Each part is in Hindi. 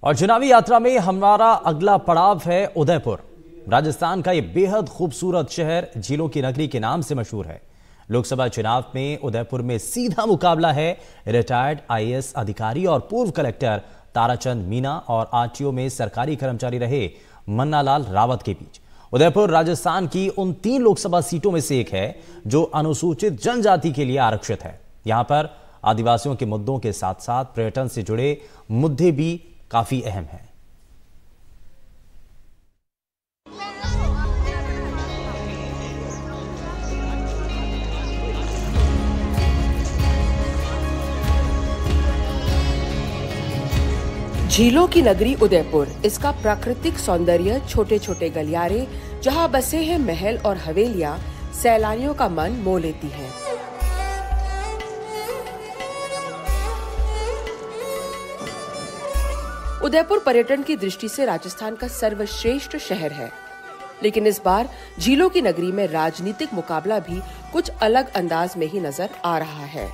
और चुनावी यात्रा में हमारा अगला पड़ाव है उदयपुर। राजस्थान का यह बेहद खूबसूरत शहर झीलों की नगरी के नाम से मशहूर है। लोकसभा चुनाव में उदयपुर में सीधा मुकाबला है रिटायर्ड आईएएस अधिकारी और पूर्व कलेक्टर ताराचंद मीना और आरटीओ में सरकारी कर्मचारी रहे मन्नालाल रावत के बीच। उदयपुर राजस्थान की उन 3 लोकसभा सीटों में से एक है जो अनुसूचित जनजाति के लिए आरक्षित है। यहां पर आदिवासियों के मुद्दों के साथ साथ पर्यटन से जुड़े मुद्दे भी काफी अहम हैं। झीलों की नगरी उदयपुर, इसका प्राकृतिक सौंदर्य, छोटे छोटे गलियारे जहां बसे हैं महल और हवेलियां, सैलानियों का मन मोह लेती हैं। उदयपुर पर्यटन की दृष्टि से राजस्थान का सर्वश्रेष्ठ शहर है, लेकिन इस बार झीलों की नगरी में राजनीतिक मुकाबला भी कुछ अलग अंदाज में ही नजर आ रहा है।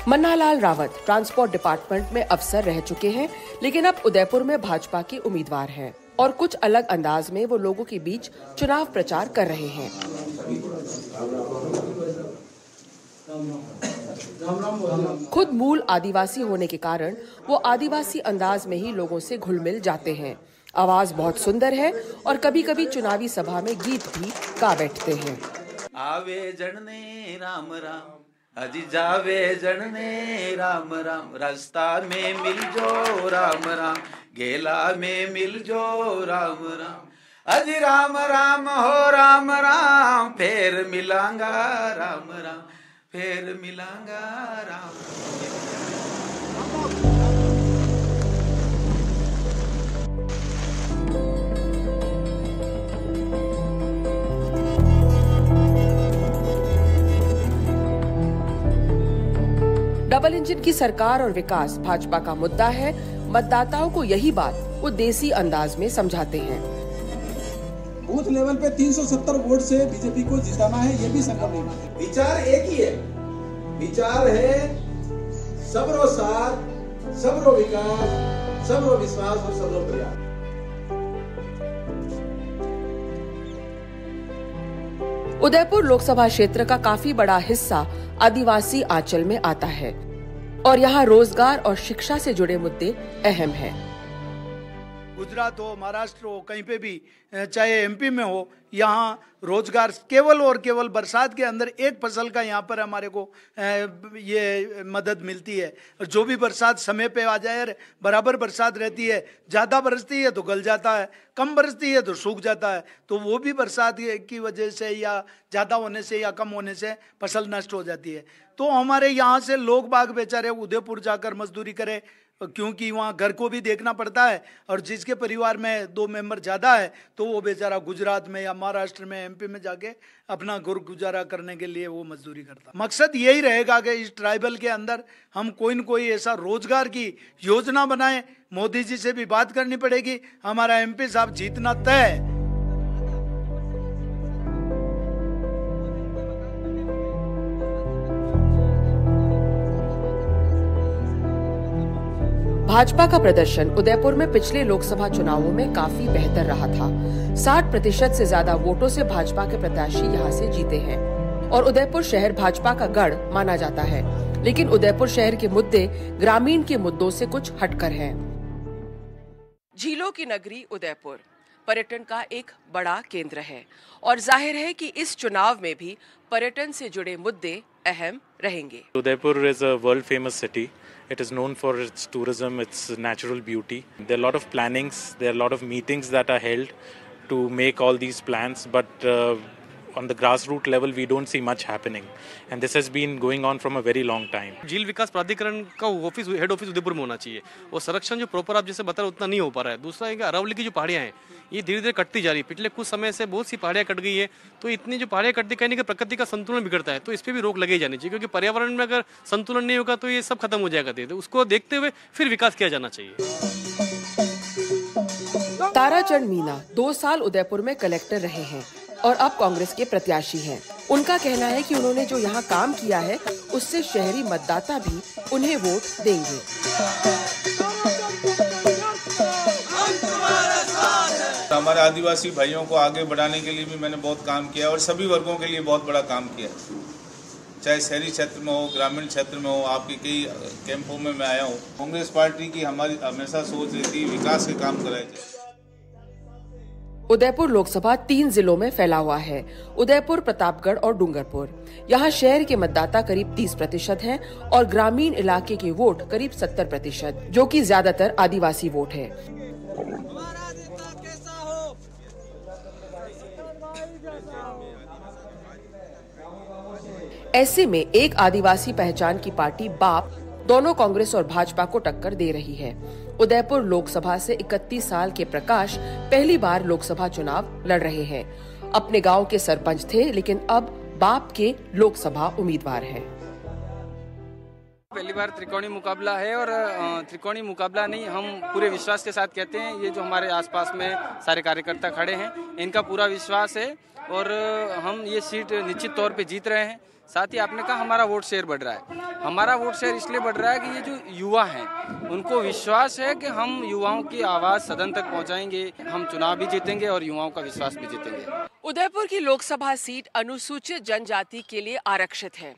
मन्नालाल रावत ट्रांसपोर्ट डिपार्टमेंट में अफसर रह चुके हैं, लेकिन अब उदयपुर में भाजपा के उम्मीदवार हैं और कुछ अलग अंदाज में वो लोगों के बीच चुनाव प्रचार कर रहे हैं। खुद मूल आदिवासी होने के कारण वो आदिवासी अंदाज में ही लोगों से घुल मिल जाते हैं। आवाज बहुत सुंदर है और कभी कभी चुनावी सभा में गीत भी गा बैठते हैं। आवे जड़ने राम राम, अजी जावे जड़ने राम राम, रास्ता में मिल जो राम राम, गेला में मिल जो राम राम, अजी राम राम हो राम राम, फिर मिलांगा राम राम, फिर मिलांगा राम। डबल इंजन की सरकार और विकास भाजपा का मुद्दा है। मतदाताओं को यही बात वो देसी अंदाज में समझाते हैं। बूथ लेवल पे 370 वोट से बीजेपी को जिताना है, ये भी संभव नहीं है। विचार एक ही है, विचार है सबरो साथ, सबरो विकास, सबरो विश्वास और सबरो प्रयास। उदयपुर लोकसभा क्षेत्र का काफी बड़ा हिस्सा आदिवासी आंचल में आता है और यहाँ रोजगार और शिक्षा से जुड़े मुद्दे अहम हैं। गुजरात हो, महाराष्ट्र हो, कहीं पे भी, चाहे एमपी में हो, यहाँ रोजगार केवल और केवल बरसात के अंदर एक फसल का यहाँ पर हमारे को ये मदद मिलती है। और जो भी बरसात समय पे आ जाए, बराबर बरसात रहती है, ज़्यादा बरसती है तो गल जाता है, कम बरसती है तो सूख जाता है, तो वो भी बरसात की वजह से या ज़्यादा होने से या कम होने से फसल नष्ट हो जाती है। तो हमारे यहाँ से लोग बाग बेचारे उदयपुर जाकर मजदूरी करें, क्योंकि वहाँ घर को भी देखना पड़ता है, और जिसके परिवार में 2 मेंबर ज़्यादा है तो वो बेचारा गुजरात में या महाराष्ट्र में, एमपी में जाके अपना गुजारा करने के लिए वो मजदूरी करता। मकसद यही रहेगा कि इस ट्राइबल के अंदर हम कोई न कोई ऐसा रोजगार की योजना बनाएं। मोदी जी से भी बात करनी पड़ेगी, हमारा एमपी साहब जीतना तय है। भाजपा का प्रदर्शन उदयपुर में पिछले लोकसभा चुनावों में काफी बेहतर रहा था। 60% से ज्यादा वोटों से भाजपा के प्रत्याशी यहां से जीते हैं और उदयपुर शहर भाजपा का गढ़ माना जाता है। लेकिन उदयपुर शहर के मुद्दे ग्रामीण के मुद्दों से कुछ हटकर हैं। झीलों की नगरी उदयपुर पर्यटन का एक बड़ा केंद्र है और जाहिर है कि इस चुनाव में भी पर्यटन से जुड़े मुद्दे अहम रहेंगे। Udaipur is a world famous city. It is known for its tourism, its natural beauty. There are a lot of plannings, there are a lot of meetings that are held to make all these plans, but on the grassroots level we don't see much happening, and this has been going on from a very long time. झील विकास प्राधिकरण का ऑफिस, हेड ऑफिस उदयपुर में होना चाहिए, और संरक्षण जो प्रॉपर आप जैसे बता रहे उतना नहीं हो पा रहा है। दूसरा है कि अरावली की जो पहाड़ियाँ हैं ये धीरे धीरे कटती जा रही है। पिछले कुछ समय से बहुत सी पहाड़ियाँ कट गई है, तो इतनी जो पहाड़ियाँ कटती कहीं ना कहीं प्रकृति का संतुलन बिगड़ता है, तो इस पर भी रोक लगी जानी चाहिए, क्योंकि पर्यावरण में अगर संतुलन नहीं होगा तो ये सब खत्म हो जाएगा। तो उसको देखते हुए फिर विकास किया जाना चाहिए। ताराचंद मीना 2 साल उदयपुर में कलेक्टर रहे हैं और अब कांग्रेस के प्रत्याशी हैं। उनका कहना है कि उन्होंने जो यहाँ काम किया है उससे शहरी मतदाता भी उन्हें वोट देंगे। हमारे आदिवासी भाइयों को आगे बढ़ाने के लिए भी मैंने बहुत काम किया और सभी वर्गों के लिए बहुत बड़ा काम किया, चाहे शहरी क्षेत्र में हो, ग्रामीण क्षेत्र में हो। आपके कई कैंपों में मैं आया हूँ। कांग्रेस पार्टी की हमारी हमेशा सोच रहती है विकास के काम कराए जाए। उदयपुर लोकसभा 3 जिलों में फैला हुआ है, उदयपुर, प्रतापगढ़ और डूंगरपुर। यहाँ शहर के मतदाता करीब 30% हैं और ग्रामीण इलाके के वोट करीब 70%, जो कि ज्यादातर आदिवासी वोट है। ऐसे में एक आदिवासी पहचान की पार्टी बाप दोनों कांग्रेस और भाजपा को टक्कर दे रही है। उदयपुर लोकसभा से 31 साल के प्रकाश पहली बार लोकसभा चुनाव लड़ रहे हैं। अपने गांव के सरपंच थे, लेकिन अब बाप के लोकसभा उम्मीदवार हैं। पहली बार त्रिकोणीय मुकाबला है और त्रिकोणीय मुकाबला नहीं, हम पूरे विश्वास के साथ कहते हैं। ये जो हमारे आसपास में सारे कार्यकर्ता खड़े हैं, इनका पूरा विश्वास है और हम ये सीट निश्चित तौर पे जीत रहे हैं। साथ ही आपने कहा हमारा वोट शेयर बढ़ रहा है। हमारा वोट शेयर इसलिए बढ़ रहा है कि ये जो युवा हैं उनको विश्वास है कि हम युवाओं की आवाज सदन तक पहुंचाएंगे, हम चुनाव भी जीतेंगे और युवाओं का विश्वास भी जीतेंगे। उदयपुर की लोकसभा सीट अनुसूचित जनजाति के लिए आरक्षित है।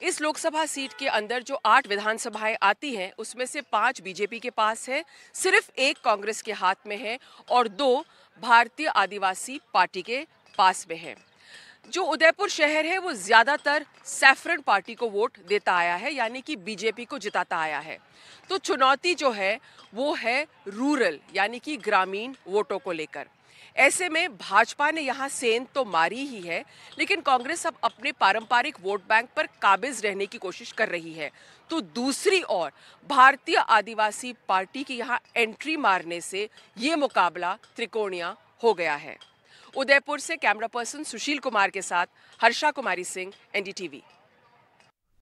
इस लोकसभा सीट के अंदर जो 8 विधानसभाएं आती हैं, उसमें से 5 बीजेपी के पास है, सिर्फ 1 कांग्रेस के हाथ में है और 2 भारतीय आदिवासी पार्टी के पास में है। जो उदयपुर शहर है वो ज्यादातर सैफरन पार्टी को वोट देता आया है, यानी कि बीजेपी को जिताता आया है। तो चुनौती जो है वो है रूरल यानी कि ग्रामीण वोटों को लेकर। ऐसे में भाजपा ने यहाँ सेंध तो मारी ही है, लेकिन कांग्रेस अब अपने पारंपरिक वोट बैंक पर काबिज रहने की कोशिश कर रही है। तो दूसरी ओर भारतीय आदिवासी पार्टी की यहाँ एंट्री मारने से ये मुकाबला त्रिकोणीय हो गया है। उदयपुर से कैमरा पर्सन सुशील कुमार के साथ हर्षा कुमारी सिंह, NDTV।